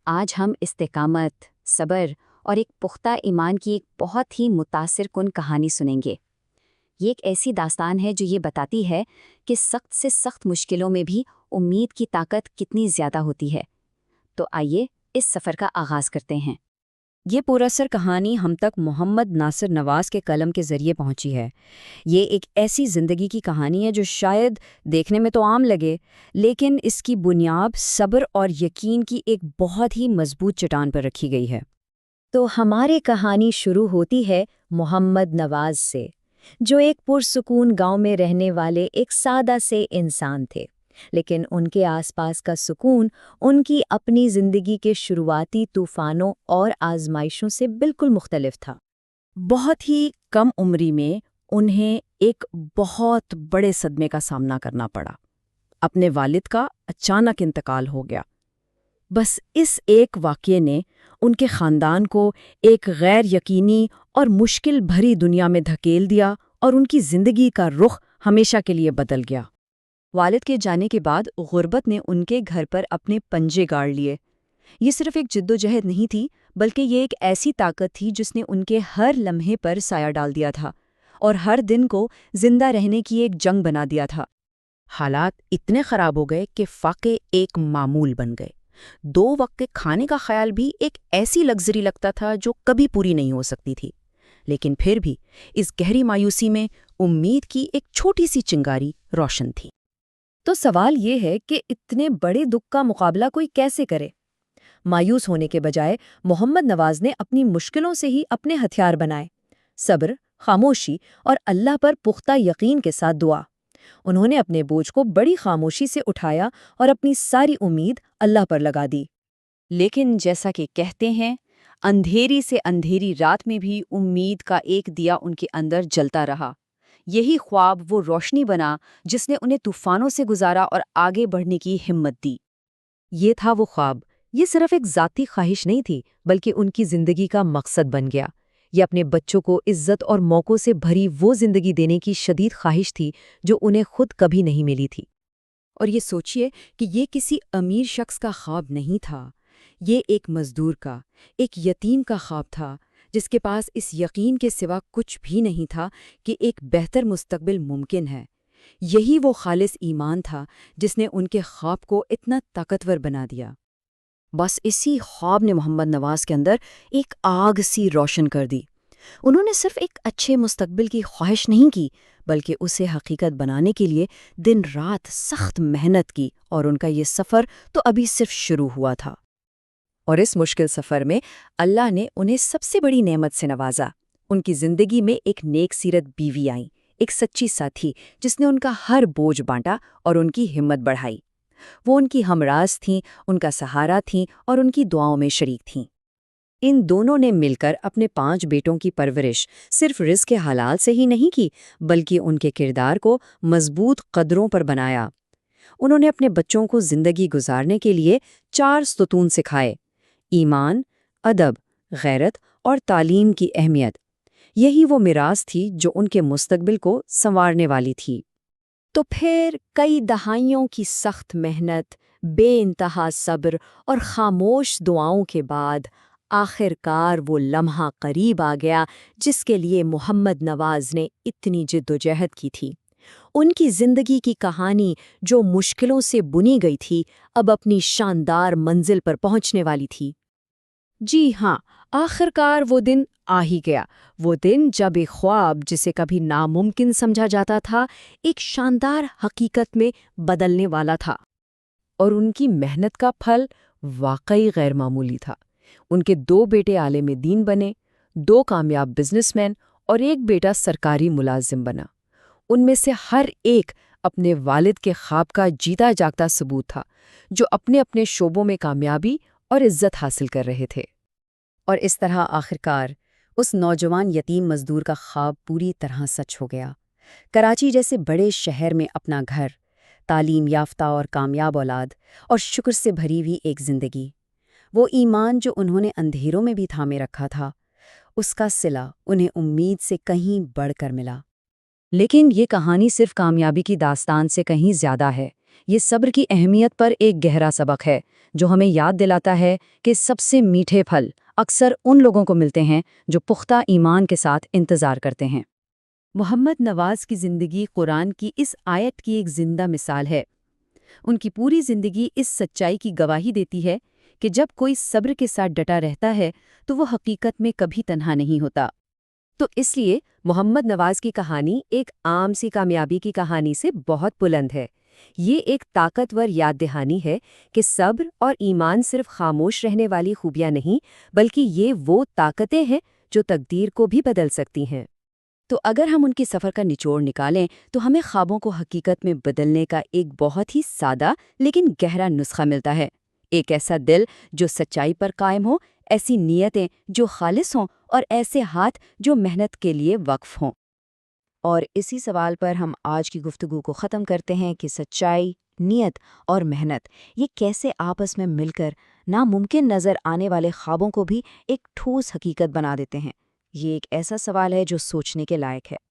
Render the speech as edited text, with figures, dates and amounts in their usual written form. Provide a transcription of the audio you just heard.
آج ہم استقامت، صبر اور ایک پختہ ایمان کی ایک بہت ہی متاثر کن کہانی سنیں گے۔ یہ ایک ایسی داستان ہے جو یہ بتاتی ہے کہ سخت سے سخت مشکلوں میں بھی امید کی طاقت کتنی زیادہ ہوتی ہے۔ تو آئیے اس سفر کا آغاز کرتے ہیں۔ یہ پراسر کہانی ہم تک محمد ناصر نواز کے قلم کے ذریعے پہنچی ہے۔ یہ ایک ایسی زندگی کی کہانی ہے جو شاید دیکھنے میں تو عام لگے، لیکن اس کی بنیاد صبر اور یقین کی ایک بہت ہی مضبوط چٹان پر رکھی گئی ہے۔ تو ہماری کہانی شروع ہوتی ہے محمد نواز سے، جو ایک پرسکون گاؤں میں رہنے والے ایک سادہ سے انسان تھے، لیکن ان کے آس پاس کا سکون ان کی اپنی زندگی کے شروعاتی طوفانوں اور آزمائشوں سے بالکل مختلف تھا۔ بہت ہی کم عمری میں انہیں ایک بہت بڑے صدمے کا سامنا کرنا پڑا۔ اپنے والد کا اچانک انتقال ہو گیا۔ بس اس ایک واقعے نے ان کے خاندان کو ایک غیر یقینی اور مشکل بھری دنیا میں دھکیل دیا اور ان کی زندگی کا رخ ہمیشہ کے لیے بدل گیا۔ والد کے جانے کے بعد غربت نے ان کے گھر پر اپنے پنجے گاڑ لیے۔ یہ صرف ایک جدوجہد نہیں تھی، بلکہ یہ ایک ایسی طاقت تھی جس نے ان کے ہر لمحے پر سایہ ڈال دیا تھا اور ہر دن کو زندہ رہنے کی ایک جنگ بنا دیا تھا۔ حالات اتنے خراب ہو گئے کہ فاقے ایک معمول بن گئے۔ 2 وقت کے کھانے کا خیال بھی ایک ایسی لگژری لگتا تھا جو کبھی پوری نہیں ہو سکتی تھی۔ لیکن پھر بھی اس گہری مایوسی میں امید کی ایک چھوٹی سی چنگاری روشن تھی۔ تو سوال یہ ہے کہ اتنے بڑے دکھ کا مقابلہ کوئی کیسے کرے؟ مایوس ہونے کے بجائے محمد نواز نے اپنی مشکلوں سے ہی اپنے ہتھیار بنائے: صبر، خاموشی اور اللہ پر پختہ یقین کے ساتھ دعا۔ انہوں نے اپنے بوجھ کو بڑی خاموشی سے اٹھایا اور اپنی ساری امید اللہ پر لگا دی۔ لیکن جیسا کہ کہتے ہیں، اندھیری سے اندھیری رات میں بھی امید کا ایک دیا ان کے اندر جلتا رہا۔ یہی خواب وہ روشنی بنا جس نے انہیں طوفانوں سے گزارا اور آگے بڑھنے کی ہمت دی۔ یہ تھا وہ خواب۔ یہ صرف ایک ذاتی خواہش نہیں تھی، بلکہ ان کی زندگی کا مقصد بن گیا۔ یہ اپنے بچوں کو عزت اور موقعوں سے بھری وہ زندگی دینے کی شدید خواہش تھی جو انہیں خود کبھی نہیں ملی تھی۔ اور یہ سوچئے کہ یہ کسی امیر شخص کا خواب نہیں تھا، یہ ایک مزدور کا، ایک یتیم کا خواب تھا، جس کے پاس اس یقین کے سوا کچھ بھی نہیں تھا کہ ایک بہتر مستقبل ممکن ہے۔ یہی وہ خالص ایمان تھا جس نے ان کے خواب کو اتنا طاقتور بنا دیا۔ بس اسی خواب نے محمد نواز کے اندر ایک آگ سی روشن کر دی۔ انہوں نے صرف ایک اچھے مستقبل کی خواہش نہیں کی، بلکہ اسے حقیقت بنانے کے لیے دن رات سخت محنت کی، اور ان کا یہ سفر تو ابھی صرف شروع ہوا تھا۔ اور اس مشکل سفر میں اللہ نے انہیں سب سے بڑی نعمت سے نوازا۔ ان کی زندگی میں ایک نیک سیرت بیوی آئی، ایک سچی ساتھی جس نے ان کا ہر بوجھ بانٹا اور ان کی ہمت بڑھائی۔ وہ ان کی ہمراز تھیں، ان کا سہارا تھیں اور ان کی دعاؤں میں شریک تھیں۔ ان دونوں نے مل کر اپنے 5 بیٹوں کی پرورش صرف رزق کے حلال سے ہی نہیں کی، بلکہ ان کے کردار کو مضبوط قدروں پر بنایا۔ انہوں نے اپنے بچوں کو زندگی گزارنے کے لیے 4 ستون سکھائے: ایمان، ادب، غیرت اور تعلیم کی اہمیت۔ یہی وہ میراث تھی جو ان کے مستقبل کو سنوارنے والی تھی۔ تو پھر کئی دہائیوں کی سخت محنت، بے انتہا صبر اور خاموش دعاؤں کے بعد آخر کار وہ لمحہ قریب آ گیا جس کے لیے محمد نواز نے اتنی جدوجہد کی تھی۔ ان کی زندگی کی کہانی جو مشکلوں سے بنی گئی تھی، اب اپنی شاندار منزل پر پہنچنے والی تھی۔ جی ہاں، آخر کار وہ دن آ ہی گیا، وہ دن جب ایک خواب جسے کبھی ناممکن سمجھا جاتا تھا، ایک شاندار حقیقت میں بدلنے والا تھا۔ اور ان کی محنت کا پھل واقعی غیر معمولی تھا۔ ان کے 2 بیٹے عالم دین بنے، 2 کامیاب بزنس مین اور ایک بیٹا سرکاری ملازم بنا۔ ان میں سے ہر ایک اپنے والد کے خواب کا جیتا جاگتا ثبوت تھا، جو اپنے اپنے شعبوں میں کامیابی اور عزت حاصل کر رہے تھے۔ اور اس طرح آخرکار اس نوجوان یتیم مزدور کا خواب پوری طرح سچ ہو گیا۔ کراچی جیسے بڑے شہر میں اپنا گھر، تعلیم یافتہ اور کامیاب اولاد، اور شکر سے بھری ہوئی ایک زندگی۔ وہ ایمان جو انہوں نے اندھیروں میں بھی تھامے رکھا تھا، اس کا صلہ انہیں امید سے کہیں بڑھ کر ملا۔ لیکن یہ کہانی صرف کامیابی کی داستان سے کہیں زیادہ ہے۔ یہ صبر کی اہمیت پر ایک گہرا سبق ہے جو ہمیں یاد دلاتا ہے کہ سب سے میٹھے پھل اکثر ان لوگوں کو ملتے ہیں جو پختہ ایمان کے ساتھ انتظار کرتے ہیں۔ محمد نواز کی زندگی قرآن کی اس آیت کی ایک زندہ مثال ہے۔ ان کی پوری زندگی اس سچائی کی گواہی دیتی ہے کہ جب کوئی صبر کے ساتھ ڈٹا رہتا ہے تو وہ حقیقت میں کبھی تنہا نہیں ہوتا۔ تو اس لیے محمد نواز کی کہانی ایک عام سی کامیابی کی کہانی سے بہت بلند ہے۔ یہ ایک طاقتور یاد دہانی ہے کہ صبر اور ایمان صرف خاموش رہنے والی خوبیاں نہیں، بلکہ یہ وہ طاقتیں ہیں جو تقدیر کو بھی بدل سکتی ہیں۔ تو اگر ہم ان کی سفر کا نچوڑ نکالیں تو ہمیں خوابوں کو حقیقت میں بدلنے کا ایک بہت ہی سادہ لیکن گہرا نسخہ ملتا ہے۔ ایک ایسا دل جو سچائی پر قائم ہو، ایسی نیتیں جو خالص ہوں اور ایسے ہاتھ جو محنت کے لیے وقف ہوں۔ اور اسی سوال پر ہم آج کی گفتگو کو ختم کرتے ہیں کہ سچائی، نیت اور محنت یہ کیسے آپس میں مل کر ناممکن نظر آنے والے خوابوں کو بھی ایک ٹھوس حقیقت بنا دیتے ہیں۔ یہ ایک ایسا سوال ہے جو سوچنے کے لائق ہے۔